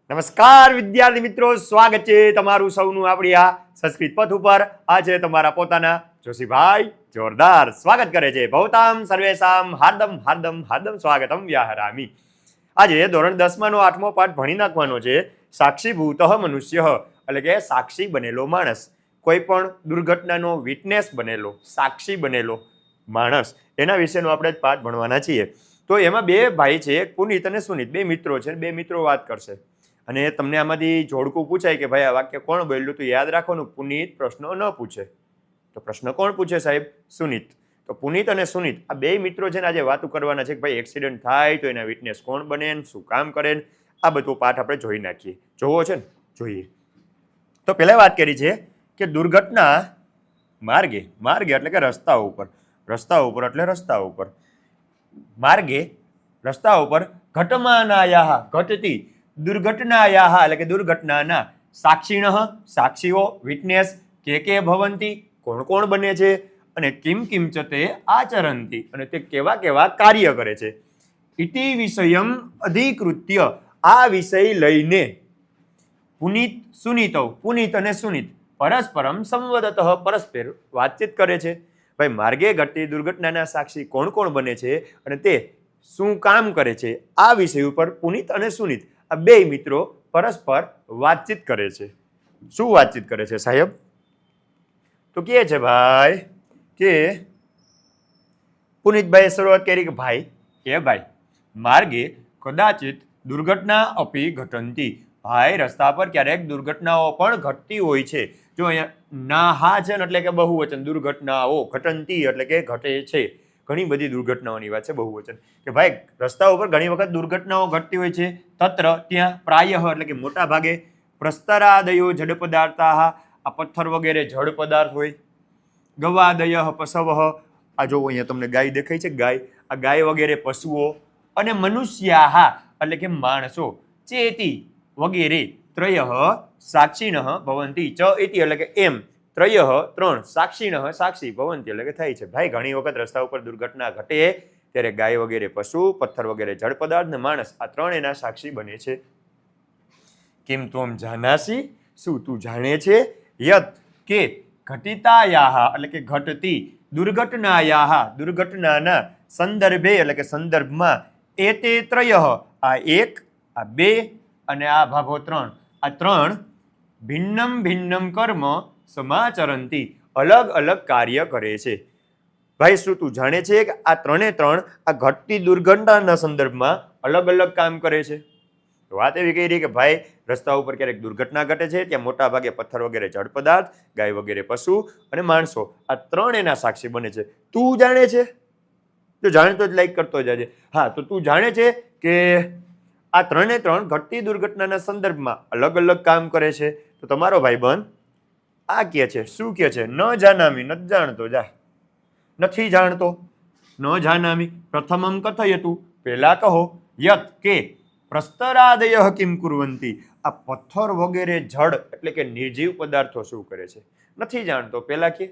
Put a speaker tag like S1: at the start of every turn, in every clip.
S1: નમસ્કાર વિદ્યાર્થી મિત્રો, સ્વાગત છે તમારું સૌનું આપણી આ સંસ્કૃત પથ ઉપર. આ છે તમારા પોતાના જોશીભાઈ. જોરદાર સ્વાગત કરે છે. ભવતામ સર્વેશામ હાર્દમ હાર્દમ હાર્દમ સ્વાગતમ વ્યાહરામી. આજે ધોરણ 10 નો 8મો પાઠ ભણી નાખવાનો છે. સાક્ષીભૂત મનુષ્ય એટલે કે સાક્ષી બનેલો માણસ. કોઈ પણ દુર્ઘટનાનો વિટનેસ બનેલો, સાક્ષી બનેલો માણસ, એના વિશેનો આપણે પાઠ ભણવાના છીએ. તો એમાં બે ભાઈ છે, પુનિત અને સુનિત, બે મિત્રો છે. બે મિત્રો વાત કરશે અને તમને આમાંથી જોડકું પૂછાય કે ભાઈ આ વાક્ય કોણ બોલ્યું, તો યાદ રાખવાનું પુનિત પ્રશ્નો ન પૂછે. તો પ્રશ્ન કોણ પૂછે સાહેબ? સુનિત. તો પુનિત અને સુનિત આ બે મિત્રો છે ને આજે વાતો કરવાના છે કે ભાઈ એક્સિડન્ટ થાય તો એના વિટનેસ કોણ બને, શું કામ કરે, આ બધો પાઠ આપણે જોઈ નાખીએ. જોવો છે ને? જોઈએ. તો પહેલા વાત કરી છે કે દુર્ઘટના માર્ગે, માર્ગે એટલે કે રસ્તા ઉપર, રસ્તા ઉપર એટલે રસ્તા ઉપર, માર્ગે રસ્તા ઉપર ઘટમાનાયાહ ઘટતી દુર્ઘટનાયાહ એટલે કે દુર્ઘટનાના સાક્ષીણઃ સાક્ષીઓ, વિટનેસ કે ભવંતી કોણ કોણ બને છે, અને કિમ કિમ ચ તે આચરંતી અને તે કેવા કેવા કાર્ય કરે છે. ઇતિ વિષયમ અધિકૃત્ય આ વિષય લઈને પુનિત સુનિતૌ પુનિત અને સુનિત પરસ્પરમ સંવદતઃ પરસ્પર વાતચીત કરે છે. ભાઈ માર્ગે ઘટતી દુર્ઘટનાના સાક્ષી કોણ કોણ બને છે અને તે શું કામ કરે છે, આ વિષય ઉપર પુનિત અને સુનિત આ બે મિત્રો પરસ્પર વાતચીત કરે છે. શું વાતચીત કરે છે સાહેબ? તો કહે છે ભાઈ કે પુનિતભાઈએ શરૂઆત કરી કે ભાઈ માર્ગે કદાચિત દુર્ઘટના અપી ઘટંતી. ભાઈ રસ્તા પર ક્યારેક દુર્ઘટનાઓ પણ ઘટતી હોય છે. જો અહીંયા નાહા છે ને એટલે કે બહુવચન, દુર્ઘટનાઓ, ઘટંતી એટલે કે ઘટે છે. ઘણી બધી દુર્ઘટનાઓની વાત છે, બહુવચન. કે ભાઈ રસ્તા ઉપર ઘણી વખત દુર્ઘટનાઓ ઘટતી હોય છે. તત્ર ત્યાં પ્રાયઃ એટલે કે મોટા ભાગે પ્રસ્તરાદયો જડ પદાર્થાઃ આ પથ્થર વગેરે જડ પદાર્થ હોય. ગવાદય પશવઃ આ જો અહીંયા તમને ગાય દેખાય છે, ગાય, આ ગાય વગેરે પશુઓ, અને મનુષ્યાઃ એટલે કે માણસો, ચેતી વગેરે ત્રયઃ સાક્ષીણઃ ભવંતી ચ ઇતિ એટલે કે એમ ત્રયઃ ત્રણ સાક્ષીણઃ સાક્ષી ભવંતી એટલે કે થાય છે. ભાઈ ઘણી વખત રસ્તા ઉપર દુર્ઘટના ઘટે ત્યારે ગાય વગેરે પશુ, પથ્થર વગેરે જડ પદાર્થ ને માણસ આ ત્રણ એના સાક્ષી બને છે. કિમ ત્વમ જાનાસી શું તું જાણે છે? યત કે ઘટિતાયાહ એટલે કે ઘટતી દુર્ઘટનાયાહ દુર્ઘટનાના સંદર્ભે એટલે કે સંદર્ભમાં એતે ત્રયઃ આ એક, આ બે અને આ ભાગો ત્રણ, આ ત્રણ ભિન્નમ ભિન્નમ કર્મ સમાચરંતી અલગ અલગ કાર્ય કરે છે. ભાઈ શું તું જાણે છે કે આ ત્રણે ત્રણ આ ઘટતી દુર્ઘટનાના સંદર્ભમાં અલગ અલગ કામ કરે છે? તો વાત એવી કહી રહી કે ભાઈ રસ્તા ઉપર ક્યારેક દુર્ઘટના ઘટે છે, ત્યાં મોટા ભાગે પથ્થર વગેરે જડ પદાર્થ, ગાય વગેરે પશુ અને માણસો આ ત્રણ એના સાક્ષી બને છે. તું જાણે છે? જો જાણે તો જ લાઈક કરતો જાજે. હા, તો તું જાણે છે કે આ ત્રણે ત્રણ ઘટતી દુર્ઘટનાના સંદર્ભમાં અલગ અલગ કામ કરે છે. તો તમારો ભાઈબંધ આ કહે છે, શું કહે છે? ન જાનામી, નથી જાણતો. જા, નથી જાણતો. ન જાનામી પ્રથમમ કથયતુ પહેલા કહો. યત કે પ્રસ્તરાદય કિમ કુર્વંતી આ પથ્થર વગેરે જડ એટલે કે નિર્જીવ પદાર્થો શું કરે છે? નથી જાણતો. પહેલા કે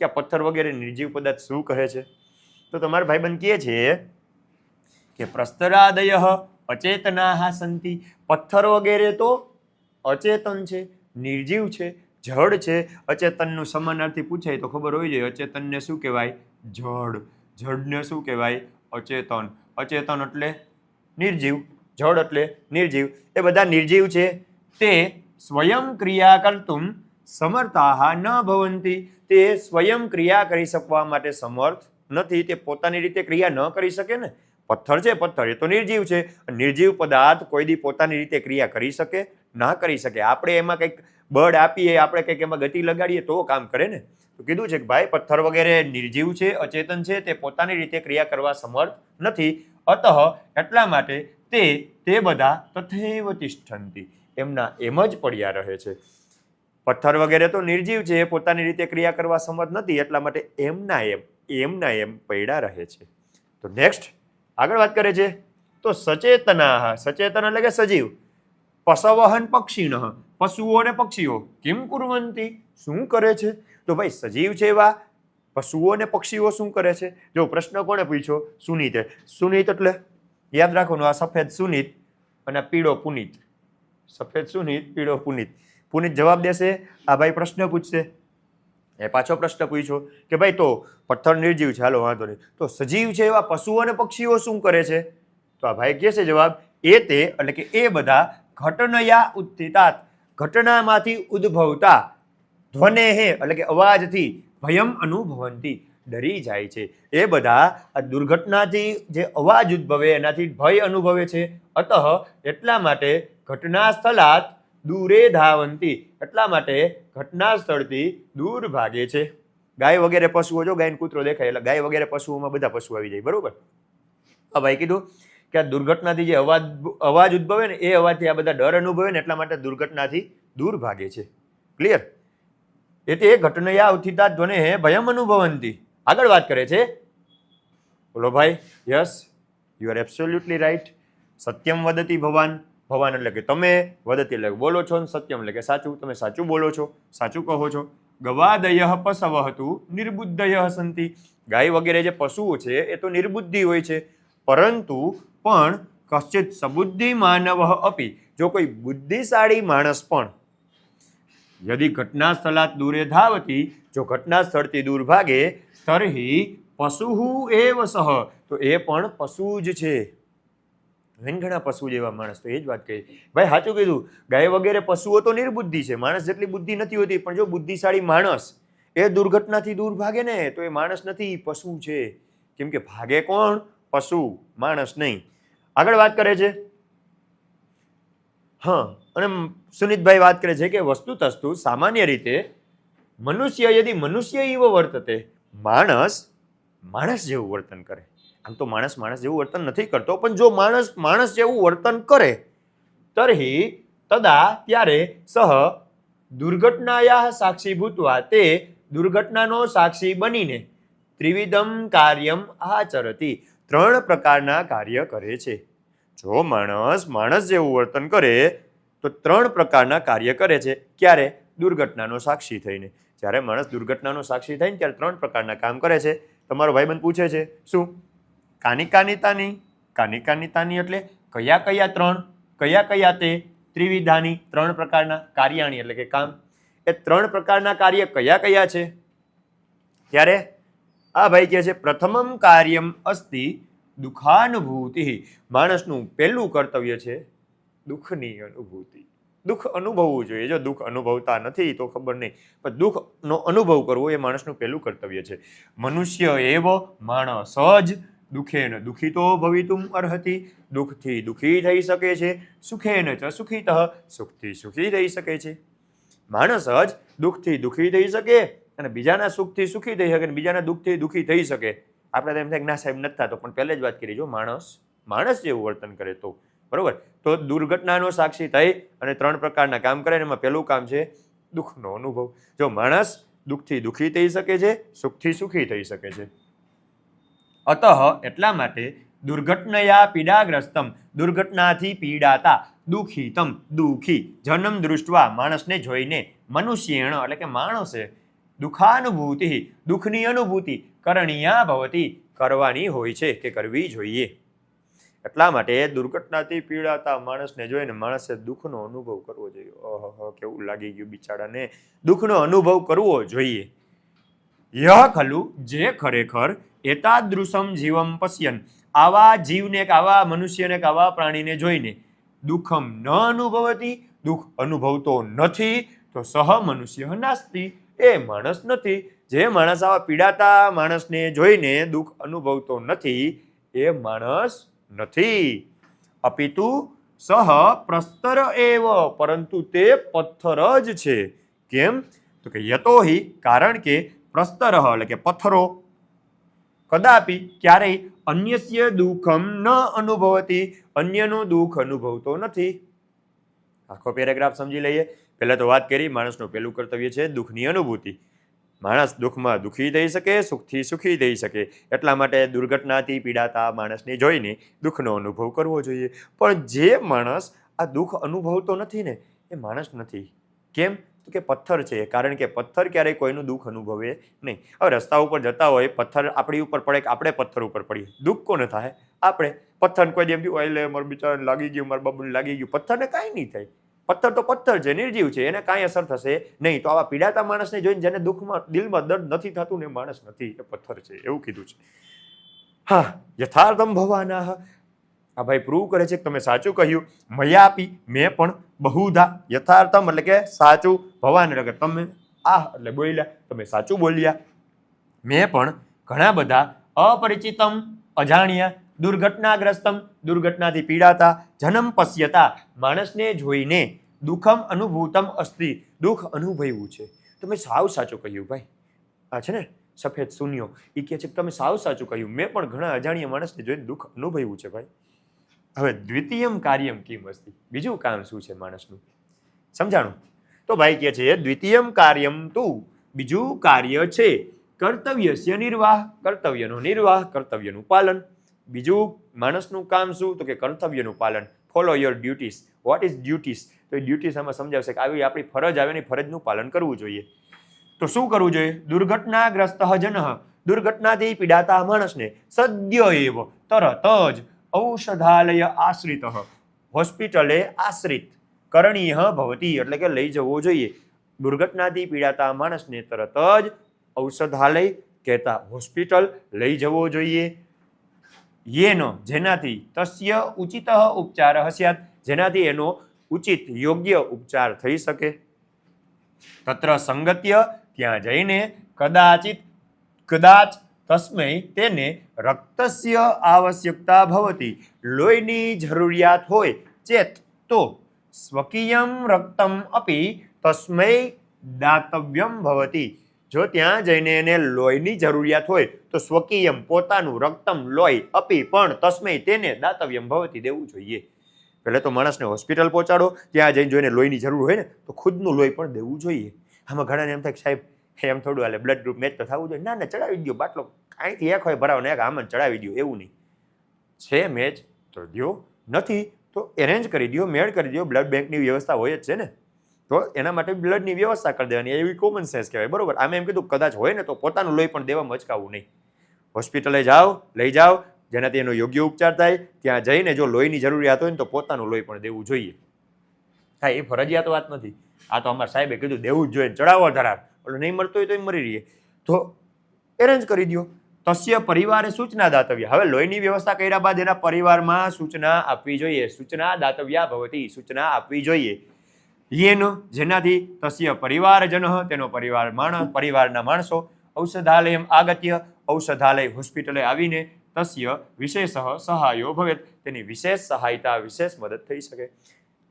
S1: આ પથ્થર વગેરે નિર્જીવ પદાર્થ શું કરે છે? તો તમારા ભાઈબંધ કહે છે કે પ્રસ્તરાદય અચેતનાઃ સંતિ પથ્થર વગેરે તો અચેતન છે, નિર્જીવ છે, જડ છે. અચેતનનું સમાનાર્થી પૂછાય તો ખબર હોવી જોઈએ. અચેતનને શું કહેવાય? જડ. જડને શું કહેવાય? અચેતન. અચેતન એટલે નિર્જીવ, જડ એટલે નિર્જીવ. એ બધા નિર્જીવ છે. તે સ્વયં ક્રિયા કર્તુમ સમર્થાઃ ન ભવંતી તે સ્વયં ક્રિયા કરી શકવા માટે સમર્થ નથી. તે પોતાની રીતે ક્રિયા ન કરી શકે ને. પથ્થર છે, પથ્થર એ તો નિર્જીવ છે. નિર્જીવ પદાર્થ કોઈ દી પોતાની રીતે ક્રિયા કરી શકે? ના કરી શકે. આપણે એમાં કંઈક બળ આપીએ, આપણે કંઈક એમાં ગતિ લગાડીએ તો કામ કરે ને. તો કીધું છે કે ભાઈ પથ્થર વગેરે નિર્જીવ છે, અચેતન છે, તે પોતાની રીતે ક્રિયા કરવા સમર્થ નથી. અતઃ એટલા માટે તે બધા તથૈવ તિષ્ઠન્તિ એમના એમ જ પડ્યા રહે છે. પથ્થર વગેરે તો નિર્જીવ છે, પોતાની રીતે ક્રિયા કરવા સમર્થ નથી, એટલા માટે એમના એમ પડ્યા રહે છે. તો નેક્સ્ટ આગળ વાત કરે છે તો સચેતનાઃ સચેતન એટલે કે સજીવ, પશવહન પક્ષીણઃ પશુઓ અને પક્ષીઓ કિમ કુર્વંતી શું કરે છે? તો ભાઈ સજીવ છે એવા પશુઓ અને પક્ષીઓ શું કરે છે? જો પ્રશ્ન કોણે પૂછ્યો? સુનિતે. સુનિત એટલે યાદ રાખવાનું, આ સફેદ સુનિત અને પીળો પુનિત. સફેદ સુનીત, પીળો પુનિત. પુનિત જવાબ દેશે, આ ભાઈ પ્રશ્ન પૂછશે. એ પાછો પ્રશ્ન પૂછ્યો કે ભાઈ તો પથ્થર નિર્જીવ છે, હાલો વાંધો નહીં, તો સજીવ છે એવા પશુઓ અને પક્ષીઓ શું કરે છે? તો આ ભાઈ કહે છે જવાબ, તે એટલે કે એ બધા ઘટનયા ઉત્થિતાત, ઘટનામાંથી ઉદ્ભવતા, ધ્વનેહે એટલે કે અવાજથી, ભયમ અનુભવંતી, ડરી જાય છે. એ બધા આ દુર્ઘટનાથી જે અવાજ ઉદ્ભવે એનાથી ભય અનુભવે છે. અતઃ એટલા માટે ઘટના સ્થળાત દૂરે ધાવંતી, એટલા માટે ઘટના સ્થળથી દૂર ભાગે છે. ગાય વગેરે પશુઓ, જો ગાય કૂતરો દેખાય એટલે ગાય વગેરે પશુઓમાં બધા પશુ આવી જાય, બરોબર. હા ભાઈ કીધું કે આ દુર્ઘટનાથી જે અવાજ ઉદ્ભવે ને એ અવાજથી આ બધા ડર અનુભવે ને એટલા માટે દુર્ઘટનાથી દૂર ભાગે છે. ક્લિયર? એટલે ઘટનયા ઉત્થિતા ધ્વને ભયમ અનુભવંતી. આગળ વાત કરે છે, બોલો ભાઈ. Yes, you are absolutely right. સત્યમ વદતી ભવાન, ભવાન એટલે કે તમે, વદતી એટલે બોલો છો, સત્યમ એટલે કે સાચું, તમે સાચું બોલો છો, સાચું કહો છો. ગવાદય પશવઃ નિર્બુદ્ધય સંતિ, ગાય વગેરે જે પશુઓ છે એ તો નિર્બુદ્ધિ હોય છે, પરંતુ પણ કશ્ચિત સબુદ્ધિ માનવ અપી, જો કોઈ બુદ્ધિશાળી માણસ પણ યદિ ઘટના સ્થળાત દૂરે ધાવતી, જો ઘટના સ્થળથી દૂર ભાગે, તર્હિ પશુ એવ સહ, તો એ પણ પશુ જ છે. ઘણા પશુ જેવા માણસ તો એ જ વાત કહી. ભાઈ સાચું કીધું, ગાય વગેરે પશુઓ તો નિર્બુદ્ધિ છે, માણસ જેટલી બુદ્ધિ નથી હોતી, પણ જો બુદ્ધિશાળી માણસ એ દુર્ઘટનાથી દૂર ભાગે ને તો એ માણસ નથી, પશુ છે. કેમ કે ભાગે કોણ? પશુ, માણસ નહીં. આગળ વાત કરે છે. હા, અને સુનિતભાઈ વાત કરે છે કે વસ્તુતસ્તુ સામાન્ય રીતે મનુષ્ય યદિ મનુષ્ય એવ વર્તતે, માણસ જેવું વર્તન કરે. આમ તો માણસ જેવું વર્તન નથી કરતો, પણ જો માણસ જેવું વર્તન કરે, તર્હિ તદા ત્યારે સહ દુર્ઘટનાયા સાક્ષી ભૂતવા, તે દુર્ઘટનાનો સાક્ષી બનીને ત્રિવિધમ કાર્યમ આચરતી, 3 પ્રકારના કાર્ય કરે છે. જો માણસ જેવું વર્તન કરે તો 3 પ્રકારના કાર્ય કરે છે. ક્યારે? દુર્ઘટનાનો સાક્ષી થઈને. જ્યારે માણસ દુર્ઘટનાનો સાક્ષી થાય ને ત્યારે 3 પ્રકારના કામ કરે છે. તમારો ભાઈબંધ પૂછે છે શું? કાની કાની તાની એટલે કયા 3, કયા તે? ત્રિવિધાની, 3 પ્રકારના, કાર્યાણી એટલે કે કામ. એ 3 પ્રકારના કાર્ય કયા છે? ત્યારે આ ભાઈ કહે છે પ્રથમમ કાર્યમ અસ્તિ દુઃખાનુભૂતિ, માણસનું પહેલું કર્તવ્ય છે દુઃખની અનુભૂતિ. દુઃખ અનુભવવું જોઈએ. જો દુઃખ અનુભવતા નથી તો ખબર નહીં, પણ દુઃખનો અનુભવ કરવો એ માણસનું પહેલું કર્તવ્ય છે. મનુષ્ય એવ માણસ જ દુઃખેન દુઃખિતો ભવિતુમ અર્હતિ, દુઃખથી દુઃખી થઈ શકે છે. સુખેન ચ સુખિતઃ, સુખથી સુખી થઈ શકે છે. માણસ જ દુઃખથી દુઃખી થઈ શકે અને બીજાના સુખથી સુખી થઈ શકે અને બીજાના દુઃખથી દુઃખી થઈ શકે. આપણે તો એમ થાય કે ના સાહેબ નથી થતો, પણ પહેલે જ વાત કરી, જો માણસ જેવું વર્તન કરે તો, બરોબર. તો દુર્ઘટનાનો સાક્ષી થઈ અને 3 પ્રકારના કામ કરે, એમાં પહેલું કામ છે દુઃખનો અનુભવ. જો માણસ દુઃખથી દુઃખી થઈ શકે છે, સુખથી સુખી થઈ શકે છે. અતઃ એટલા માટે દુર્ઘટનયા પીડાગ્રસ્તમ, દુર્ઘટનાથી પીડાતા, દુઃખિતમ દુઃખી, જન્મ દૃષ્ટવા માણસને જોઈને, મનુષ્યેણ એટલે કે માણસે, દુઃખાનુભૂતિ દુઃખની અનુભૂતિ, કરણીયા ભવતી કરવાની હોય છે કે કરવી જોઈએ. એટલા માટે દુર્ઘટનાથી પીડાતા માણસને જોઈને માણસે દુઃખનો અનુભવ કરવો જોઈએ. ઓહો, કેવું લાગી ગયું બિચારાને, દુઃખનો અનુભવ કરવો જોઈએ. યહ ખલુ, જે ખરેખર એતાદૃશમ જીવમ પશ્યન, આવા જીવને, આવા મનુષ્યને, આવા પ્રાણીને જોઈને દુઃખમ ન અનુભવતી, દુઃખ અનુભવતો નથી, તો સહ મનુષ્ય નાસ્તિ, એ માણસ નથી. જે માણસ આવા પીડાતા માણસને જોઈને દુઃખ અનુભવતો નથી એ માણસ નથી. અપિતુ સહ પ્રસ્તર એવ, પરંતુ તે પથ્થર જ છે. કેમ? તો કે યતોહિ, કારણ કે પ્રસ્તર એટલે કે પથ્થરો કદાપી ક્યારેય અન્યસ્ય દુઃખમ ન અનુભવતી, અન્યનું દુઃખ અનુભવતો નથી. આખો પેરેગ્રાફ સમજી લઈએ. પહેલા તો વાત કરી માણસનું પહેલું કર્તવ્ય છે દુઃખની અનુભૂતિ. માણસ દુઃખમાં દુઃખી થઈ શકે, સુખથી સુખી થઈ શકે. એટલા માટે દુર્ઘટનાથી પીડાતા માણસને જોઈને દુઃખનો અનુભવ કરવો જોઈએ. પણ જે માણસ આ દુઃખ અનુભવતો નથી ને એ માણસ નથી. કેમ? તો કે પથ્થર છે. કારણ કે પથ્થર ક્યારેય કોઈનું દુઃખ અનુભવે નહીં. હવે રસ્તા ઉપર જતા હોય, પથ્થર આપણી ઉપર પડે કે આપણે પથ્થર ઉપર પડીએ, દુઃખ કોને થાય? આપણે. પથ્થરને કોઈ એમ થયું એટલે મારું બિચારાને લાગી ગયું, મારા બાબુને લાગી ગયું, પથ્થરને કાંઈ નહીં થાય. પથ્થર તો પથ્થર છે, નિર્જીવ છે, એને કાંઈ અસર થશે નહીં. તો આવા પીડાતા માણસને જોઈને જેને દુઃખમાં દિલમાં દર્દ નથી થતું ને માણસ નથી, એ પથ્થર છે, એવું કીધું છે. હા, યથાર્થમ ભવાના, આ ભાઈ પ્રૂવ કરે છે કે તમે સાચું કહ્યું. મયાપી, મેં પણ, બહુધા, યથાર્થમ એટલે કે સાચું, ભવાન એટલે કે તમે, આ એટલે બોલ્યા, તમે સાચું બોલ્યા. મેં પણ ઘણા બધા, અપરિચિતમ અજાણ્યા, દુર્ઘટનાગ્રસ્તમ દુર્ઘટનાથી પીડાતા, જન્મ પશ્યતા માણસને જોઈને, દુઃખમ અનુભૂતમ અસ્તિ દુઃખ અનુભવ્યું છે. તમે સાવ સાચું કહ્યું ભાઈ. આ છે ને સફેદ શૂન્યો, એ કહે છે કે તમે સાવ સાચું કહ્યું, મેં પણ ઘણા અજાણ્યા માણસને જોઈને દુઃખ અનુભવ્યું છે ભાઈ. હવે દ્વિતીયમ કાર્યમ કિમ અસ્તિ, બીજું કામ શું છે માણસનું, સમજાણું? તો ભાઈ કહે છે દ્વિતીયમ કાર્યમ તું, બીજું કાર્ય છે કર્તવ્યસ્ય નિર્વાહ, કર્તવ્યનો નિર્વાહ, કર્તવ્યનું પાલન. બીજું માણસનું કામ શું? તો કે કર્તવ્યનું પાલન. Follow your duties. What is duties? તો એ ડ્યુટીઝ આમાં સમજાવશે કે આવી આપણી ફરજ આવે ને ફરજનું પાલન કરવું જોઈએ. તો શું કરવું જોઈએ? દુર્ઘટનાગ્રસ્ત જન, દુર્ઘટનાથી પીડાતા માણસને સદ્ય એવ, તરત જ, ઔષધાલય આશ્રિત, હોસ્પિટલે આશ્રિત, કરણીય ભવતી એટલે કે લઈ જવો જોઈએ. દુર્ઘટનાથી પીડાતા માણસને તરત જ ઔષધાલય કહેતા હોસ્પિટલ લઈ જવો જોઈએ. યેનો જેનાથી, તસ્ય ઉચિત ઉપચાર સ્યાત જેનાથી એનો ઉચિત યોગ્ય ઉપચાર થઈ શકે. તત્ર સંગત્ય ત્યાં જઈને, કદાચ તસ્મૈ તેને રક્તસ્ય આવશ્યકતા ભવતી લોહીની જરૂરિયાત હોય ચેત તો સ્વકીયમ રક્તમ અપી તસ્મૈ દાતવ્યમ ભવતી. જો ત્યાં જઈને એને લોહીની જરૂરિયાત હોય તો સ્વકીયમ પોતાનું રક્તમ લોહી અપી પણ તસ્મૈ તેને દાતવ્યમ ભવતી દેવું જોઈએ. પહેલે તો માણસને હોસ્પિટલ પહોંચાડો, ત્યાં જઈને જોઈને લોહીની જરૂર હોય ને તો ખુદનું લોહી પણ દેવું જોઈએ. આમાં ઘણાને એમ થાય કે સાહેબ એમ થોડું હાલે, બ્લડ ગ્રુપ મેચ તો થવું જોઈએ. ના ના, ચડાવી દો બાટલો, અહીંથી એક હોય ભરાવો ને એક આમ ચડાવી દો, એવું નહીં. છે મેચ તો દો, નથી તો એરેન્જ કરી દો, મેળ કરી દો. બ્લડ બેંકની વ્યવસ્થા હોય જ છે ને, તો એના માટે બ્લડની વ્યવસ્થા કરી દેવાની, એવી કોમન સેન્સ કહેવાય. બરોબર. આમે એમ કીધું કદાચ હોય ને તો પોતાનું લોહી પણ દેવામાં અચકાવવું નહીં. હોસ્પિટલે જાઓ, લઈ જાઓ, જેનાથી એનો યોગ્ય ઉપચાર થાય. ત્યાં જઈને જો લોહીની જરૂરિયાત હોય ને તો પોતાનું લોહી પણ દેવું જોઈએ. હા, એ ફરજિયાત વાત નથી. આ તો અમારા સાહેબે કીધું દેવું જ જોઈએ, ચડાવો ધરાર, એટલે નહીં મળતો હોય તો મરી રહીએ, તો એરેન્જ કરી દો. તસ્ય પરિવારે સૂચના દાતવ્ય. હવે લોહીની વ્યવસ્થા કર્યા બાદ એના પરિવારમાં સૂચના આપવી જોઈએ. સૂચના દાતવ્યા ભવતી, સૂચના આપવી જોઈએ. યેનો જેનાથી, તસ્ય પરિવારજન તેનો પરિવારના માણસો, ઔષધાલયમ આગત્ય ઔષધાલય હોસ્પિટલે આવીને, તસ્ય વિશેષ સહાયો ભવેત તેની વિશેષ સહાયતા, વિશેષ મદદ થઈ શકે.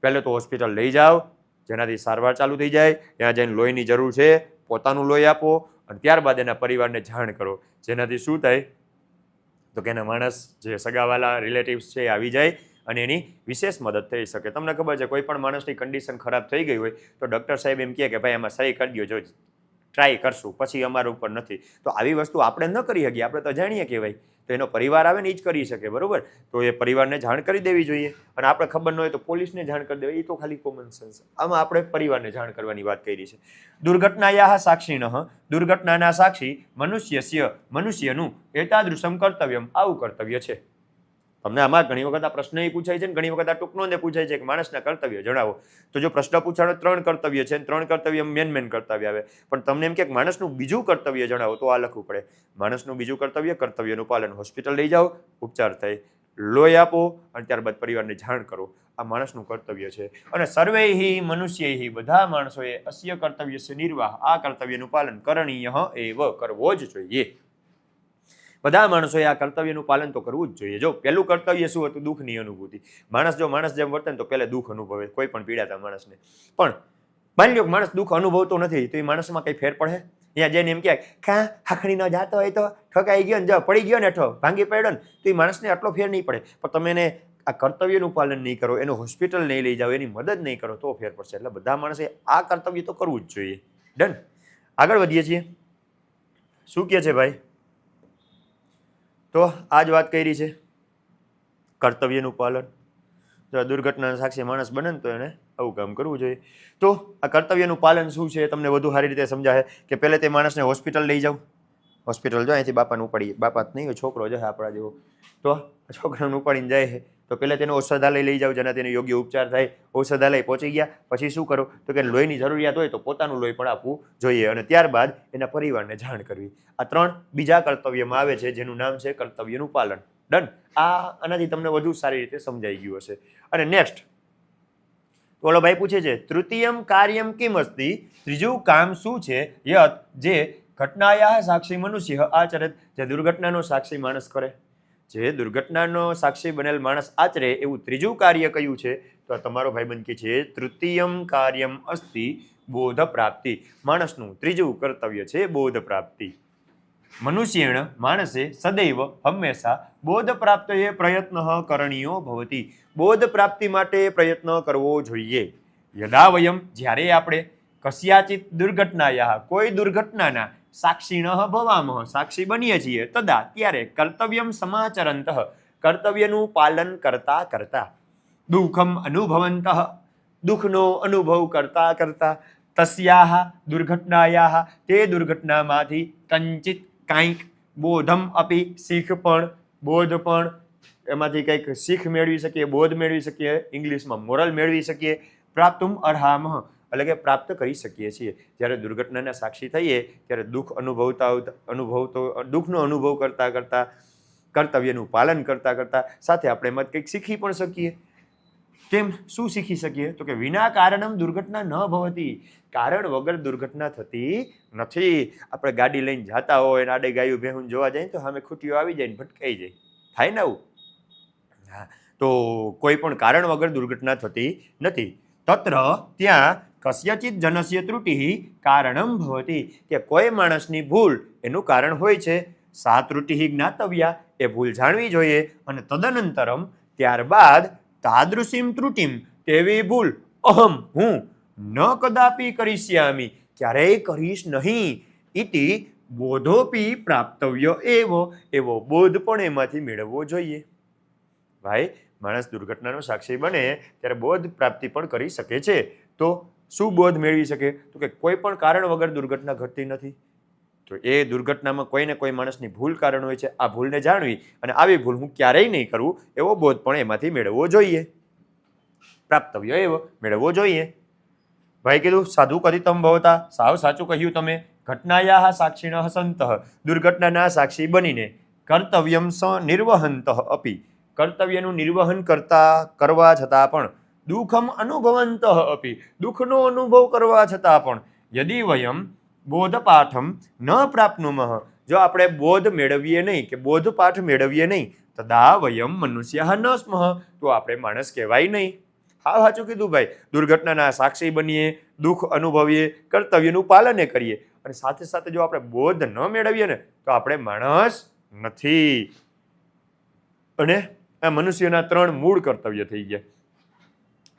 S1: પહેલે તો હોસ્પિટલ લઈ જાઓ, જેનાથી સારવાર ચાલુ થઈ જાય. ત્યાં જઈને લોહીની જરૂર છે, પોતાનું લોહી આપો, અને ત્યારબાદ એના પરિવારને જાણ કરો. જેનાથી શું થાય તો કે એના માણસ જે સગાવાલા રિલેટિવ્સ છે આવી જાય અને એની વિશેષ મદદ થઈ શકે. તમને ખબર છે કોઈ પણ માણસની કન્ડિશન ખરાબ થઈ ગઈ હોય તો ડૉક્ટર સાહેબ એમ કહે કે ભાઈ આમાં સહી કરી દો, જો ટ્રાય કરશું, પછી અમારા ઉપર નથી. તો આવી વસ્તુ આપણે ન કરી શકીએ, આપણે તો જાણીએ કહેવાય. તો એનો પરિવાર આવે ને એ જ કરી શકે, બરોબર. તો એ પરિવારને જાણ કરી દેવી જોઈએ. અને આપણે ખબર ન હોય તો પોલીસને જાણ કરી દેવી, એ તો ખાલી કોમન સેન્સ. આમાં આપણે પરિવારને જાણ કરવાની વાત કરી છે. દુર્ઘટનાયા સાક્ષીણ, દુર્ઘટનાના સાક્ષી મનુષ્યનું એતાદૃશમ કર્તવ્યમ, આવું કર્તવ્ય છે. તમને આમાં ઘણી વખત આ પ્રશ્ન એ પૂછાય છે ને ઘણી વખત આ ટૂંકનો પૂછાય છે કે માણસના કર્તવ્ય જણાવો. તો જો પ્રશ્ન પૂછાડો 3 કર્તવ્ય છે, 3 કર્તવ્ય મેન કર્તવ્ય આવે, પણ તમને એમ કે માણસનું બીજું કર્તવ્ય જણાવો તો આ લખવું પડે. માણસનું બીજું કર્તવ્ય, કર્તવ્યનું પાલન. હોસ્પિટલ લઈ જાઓ, ઉપચાર થાય, લોહી આપો, અને ત્યારબાદ પરિવારને જાણ કરો. આ માણસનું કર્તવ્ય છે. અને સર્વૈહિ મનુષ્યૈહિ, બધા માણસોએ અસ્ય કર્તવ્યસ્ય નિર્વાહ, આ કર્તવ્યનું પાલન કરણીય એવ, કરવો જ જોઈએ. બધા માણસોએ આ કર્તવ્યનું પાલન તો કરવું જ જોઈએ. જો પહેલું કર્તવ્ય શું હતું? દુઃખની અનુભૂતિ. માણસ જેમ વર્તે ને તો પહેલે દુઃખ અનુભવે, કોઈ પણ પીડાતા માણસને. પણ માની લો માણસ દુઃખ અનુભવતો નથી તો એ માણસમાં કઈ ફેર પડે? અહીંયા જઈને એમ કહે કા હાખડી ન જાતો હોય તો ઠકાઈ ગયો ને, પડી ગયો ને, ભાંગી પડ્યો ને, તો એ માણસને આટલો ફેર નહીં પડે. પણ તમે એને આ કર્તવ્યનું પાલન નહીં કરો, એનો હોસ્પિટલ નહીં લઈ જાઓ, એની મદદ નહીં કરો તો ફેર પડશે. એટલે બધા માણસે આ કર્તવ્ય તો કરવું જ જોઈએ. ડન. આગળ વધીએ છીએ. શું કહે છે ભાઈ? તો આ જ વાત કરી છે, કર્તવ્યનું પાલન. જો દુર્ઘટનાના સાક્ષી માણસ બને ને તો એને આવું કામ કરવું જોઈએ. તો આ કર્તવ્યનું પાલન શું છે તમને વધુ સારી રીતે સમજાય કે પહેલે તે માણસને હોસ્પિટલ લઈ જાઓ. હોસ્પિટલ જો અહીંથી બાપાને ઉપાડી, બાપા જ નહીં છોકરો છે આપણા જેવો, તો છોકરાને ઉપાડીને જાય છે તો પહેલાં તેને ઔષધાલય લઈ જાઓ જેના તેને યોગ્ય ઉપચાર થાય. ઔષધાલય પહોંચી ગયા પછી શું કરો તો કે લોહીની જરૂરિયાત હોય તો પોતાનું લોહી પણ આપવું જોઈએ અને ત્યારબાદ એના પરિવારને જાણ કરવી. આ 3 બીજા કર્તવ્યમાં આવે છે જેનું નામ છે કર્તવ્યનું પાલન. ડન. આનાથી તમને વધુ સારી રીતે સમજાઈ ગયું હશે. અને નેક્સ્ટ ઓલો ભાઈ પૂછે છે તૃતીયમ કાર્યમ કિમ અસ્તિ, ત્રીજું કામ શું છે યત જે ઘટનાયા સાક્ષી મનુષ્ય આચરત, જે દુર્ઘટનાનો સાક્ષી માણસ કરે, જે દુર્ઘટનાનો સાક્ષી બનેલ માણસ આચરે એવું ત્રીજું કાર્ય કયું છે તો તમારો ભાઈબંધ કે છે તૃતીયમ કાર્યમ અસ્તિ બોધ પ્રાપ્તિ. માણસનું ત્રીજું કર્તવ્ય છે બોધ પ્રાપ્તિ. મનુષ્યેણ માણસે સદૈવ હંમેશા બોધ પ્રાપ્તયે પ્રયત્ન કરણીયો ભવતી, બોધ પ્રાપ્તિ માટે પ્રયત્ન કરવો જોઈએ. યદા વયમ જ્યારે આપણે કસ્યાચિત દુર્ઘટનાયા કોઈ દુર્ઘટનાના સાક્ષીણ ભવામઃ સાક્ષી બનીએ છીએ તદા ત્યારે કર્તવ્યમ સમાચરંત કર્તવ્યનું પાલન કરતા કરતા દુઃખમ અનુભવંત દુઃખનો અનુભવ કરતા કરતા તસ્યાહ દુર્ઘટનાયાહ તે દુર્ઘટનામાંથી કંચિત કાંઈક બોધમ અપી શીખ પણ બોધ પણ એમાંથી કંઈક શીખ મેળવી શકીએ, બોધ મેળવી શકીએ, ઇંગ્લિશમાં મોરલ મેળવી શકીએ, પ્રાપ્તુમ અર્હામઃ એટલે કે પ્રાપ્ત કરી શકીએ છીએ. જ્યારે દુર્ઘટનાના સાક્ષી થઈએ ત્યારે દુઃખનો અનુભવ કરતા કરતા કર્તવ્યનું પાલન કરતા કરતા સાથે આપણે એમાં કંઈક શીખી પણ શકીએ. કેમ શું શીખી શકીએ તો કે વિના કારણમ દુર્ઘટના ન ભવતી, કારણ વગર દુર્ઘટના થતી નથી. આપણે ગાડી લઈને જતા હોય અને આડે ગાયું ભેહું જોવા જાય તો સામે ખૂટીઓ આવી જાય ને ભટકાઈ જાય, થાય ને આવું? હા, તો કોઈ પણ કારણ વગર દુર્ઘટના થતી નથી. તત્ર ત્યાં કસ્યચિત જનસ્ય ત્રુટિ કારણમ ભવતી, કે કોઈ માણસની ભૂલ એનું કારણ હોય છે. સા ત્રુટિ જ્ઞાતવ્યા, એ ભૂલ જાણવી જોઈએ અને તદનંતરમ ત્યારબાદ તાદૃશીમ ત્રુટિમ તેવી ભૂલ અહમ હું ન કદાપી કરીશ્યામી ક્યારેય કરીશ નહીં. ઇતિ બોધોપી પ્રાપ્તવ્ય એવો બોધ પણ એમાંથી મેળવવો જોઈએ. ભાઈ માણસ દુર્ઘટનાનો સાક્ષી બને ત્યારે બોધ પ્રાપ્તિ પણ કરી શકે છે. તો શું બોધ મેળવી શકે તો કે કોઈ પણ કારણ વગર દુર્ઘટના ઘટતી નથી, તો એ દુર્ઘટનામાં કોઈ ને કોઈ માણસની ભૂલ કારણ હોય છે. આ ભૂલને જાણવી અને આવી ભૂલ હું ક્યારેય નહીં કરું એવો બોધ પણ એમાંથી મેળવવો જોઈએ. પ્રાપ્તવ્ય એવો મેળવવો જોઈએ. ભાઈ કીધું સાધુ કથિતમ ભવતા, સાવ સાચું કહ્યું તમે. ઘટનાયા સાક્ષિણ સંત, દુર્ઘટનાના સાક્ષી બનીને કર્તવ્યમ સ નિર્વહંત અપી, કર્તવ્યનું નિર્વહન કરવા છતાં પણ દુઃખમ અનુભવંત અપી, દુઃખનો અનુભવ કરવા છતાં પણ યદિ વયમ બોધપાઠમ ન પ્રાપ્નુમઃ, જો આપણે બોધ મેળવીએ નહીં કે બોધપાઠ મેળવીએ નહીં તદા વયમ મનુષ્ય ન સ્મઃ, તો આપણે માણસ કહેવાય નહીં. હા સાચું કીધું ભાઈ. દુર્ઘટનાના સાક્ષી બનીએ, દુઃખ અનુભવીએ, કર્તવ્યનું પાલન કરીએ અને સાથે સાથે જો આપણે બોધ ન મેળવીએ ને તો આપણે માણસ નથી. અને આ મનુષ્યના 3 મૂળ કર્તવ્ય થઈ ગયા.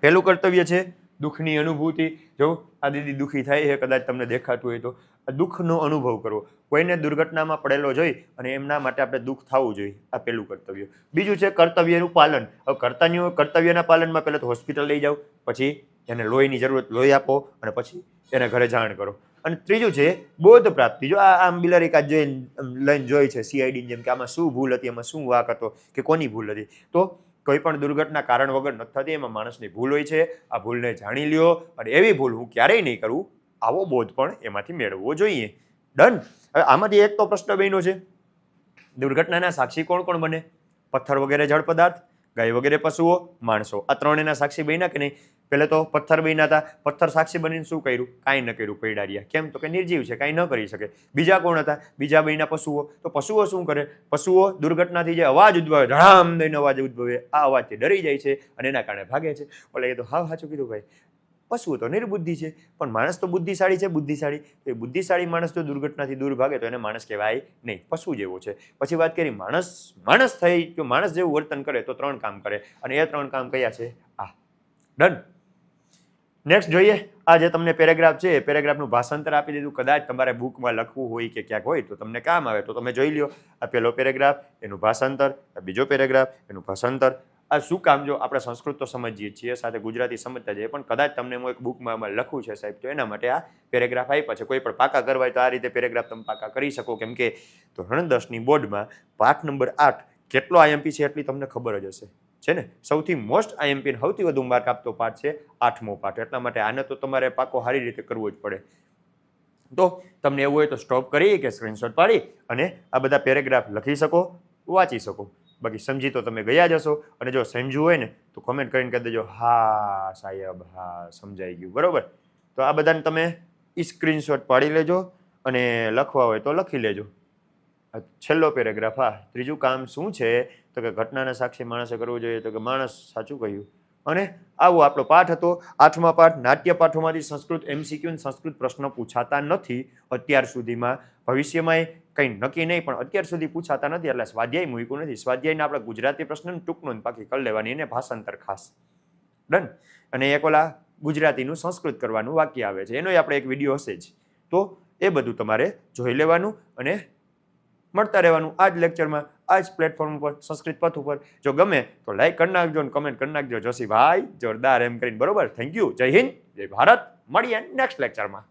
S1: પહેલું કર્તવ્ય છે દુઃખની અનુભૂતિ. જો આ દીદી દુઃખી થાય છે, કદાચ તમને દેખાતું હોય તો આ દુઃખનો અનુભવ કરવો. કોઈને દુર્ઘટનામાં પડેલો જોઈ અને એમના માટે આપણે દુઃખ થવું જોઈએ, આ પહેલું કર્તવ્ય. બીજું છે કર્તવ્યનું પાલન. હવે કર્તવ્યના પાલનમાં પહેલાં તો હોસ્પિટલ લઈ જાઓ, પછી એને લોહીની જરૂરત લોહી આપો અને પછી એને ઘરે જાણ કરો. અને ત્રીજું છે બોધ પ્રાપ્તિ. જો આમ બિલારી કાચ લઈને જોઈ છે સીઆઈડીની જેમ કે આમાં શું ભૂલ હતી, એમાં શું વાક હતો કે કોની ભૂલ હતી, તો કોઈ પણ દુર્ઘટના કારણ વગર નથી થતી, એમાં માણસની ભૂલ હોય છે. આ ભૂલને જાણી લ્યો અને એવી ભૂલ હું ક્યારેય નહીં કરું, આવો બોધ પણ એમાંથી મેળવવો જોઈએ. ડન. હવે આમાંથી એક તો પ્રશ્ન બન્યો છે દુર્ઘટનાના સાક્ષી કોણ કોણ બને? પથ્થર વગેરે જળ પદાર્થ, ગાય વગેરે પશુઓ, માણસો. આ 3 એના સાક્ષી બન્યા કે નહીં? પહેલે તો પથ્થર બન્યા હતા. પથ્થર સાક્ષી બનીને શું કર્યું? કાંઈ ન કર્યું, પડ્યા રહ્યા. કેમ તો કે નિર્જીવ છે, કાંઈ ન કરી શકે. બીજા કોણ હતા? બીજા બન્યા પશુઓ. તો પશુઓ શું કરે? પશુઓ દુર્ઘટનાથી જે અવાજ ઉદ્ભવે, ધડામ દઈને અવાજ ઉદ્ભવે, આ અવાજથી ડરી જાય છે અને એના કારણે ભાગે છે. એટલે એ તો હા સાચું કીધું ભાઈ. પશુઓ તો નિર્બુદ્ધિ છે પણ માણસ તો બુદ્ધિશાળી છે. બુદ્ધિશાળી એ બુદ્ધિશાળી માણસ જો દુર્ઘટનાથી દૂર ભાગે તો એને માણસ કહેવાય નહીં, પશુ જેવો છે. પછી વાત કરી માણસ થઈ, જો માણસ જેવું વર્તન કરે તો 3 કામ કરે અને એ 3 કામ કયા છે? આ. ડન. નેક્સ્ટ જોઈએ. આ જે તમને પેરેગ્રાફ છે, પેરેગ્રાફનું ભાષાંતર આપી દીધું. કદાચ તમારે બુકમાં લખવું હોય કે ક્યાંક હોય તો તમને કામ આવે તો તમે જોઈ લ્યો. આ પહેલો પેરેગ્રાફ એનું ભાષાંતર, આ બીજો પેરેગ્રાફ એનું ભાષાંતર, આ શું કામ, જો આપણે સંસ્કૃત તો સમજીએ છીએ, સાથે ગુજરાતી સમજતા જઈએ, પણ કદાચ તમને હું એક બુકમાં લખું છે સાહેબ, તો એના માટે આ પેરેગ્રાફ આપ્યા છે. કોઈ પણ પાકા કરવા હોય તો આ રીતે પેરેગ્રાફ તમે પાકા કરી શકો, કેમ કે ધોરણ 10ની બોર્ડમાં પાઠ નંબર 8 કેટલો આઈએમપી છે એટલી તમને ખબર જ હશે, છે ને. સૌથી મોસ્ટ આઈએમપી સૌથી વધુ માર્ક આપતો પાઠ છે 8મો પાઠ, એટલા માટે આને તો તમારે પાકો સારી રીતે કરવો જ પડે. તો તમને એવું હોય તો સ્ટોપ કરી કે સ્ક્રીનશોટ પાડી અને આ બધા પેરેગ્રાફ લખી શકો, વાંચી શકો. બાકી સમજી તો તમે ગયા જશો, અને જો સમજ્યું હોય ને તો કોમેન્ટ કરીને કહી દેજો, હા સાહેબ, હા સમજાઈ ગયું, બરોબર. તો આ બધાને તમે સ્ક્રીનશોટ પાડી લેજો અને લખવા હોય તો લખી લેજો. છેલ્લો પેરેગ્રાફ, હા, ત્રીજું કામ શું છે તો કે ઘટનાના સાક્ષી માણસે કરવું જોઈએ, તો કે માણસ સાચું કહ્યું. અને આવો આપણો પાઠ હતો 8મા પાઠ. નાટ્ય પાઠોમાંથી સંસ્કૃત MCQ સંસ્કૃત પ્રશ્નો પૂછાતા નથી અત્યાર સુધીમાં, ભવિષ્યમાં કંઈ નક્કી નહીં, પણ અત્યાર સુધી પૂછાતા નથી, એટલે સ્વાધ્યાય મૂક્યું નથી. સ્વાધ્યાયના આપણે ગુજરાતી પ્રશ્ન ટૂંકનું બાકી કરી લેવાની, એને ભાષાંતર ખાસ ડન. અને એક ઓલા ગુજરાતીનું સંસ્કૃત કરવાનું વાક્ય આવે છે, એનો આપણે એક વિડીયો હશે જ. તો એ બધું તમારે જોઈ લેવાનું અને મળતા રહેવાનું આ જ લેક્ચરમાં, આ જ પ્લેટફોર્મ ઉપર, સંસ્કૃત પથ ઉપર. જો ગમે તો લાઈક કરી નાખજો અને કમેન્ટ કરી નાખજો, જોશીભાઈ જોરદાર એમ કરીને, બરોબર. Thank you. જય હિન્દ, જય ભારત. મળીએ નેક્સ્ટ લેક્ચરમાં.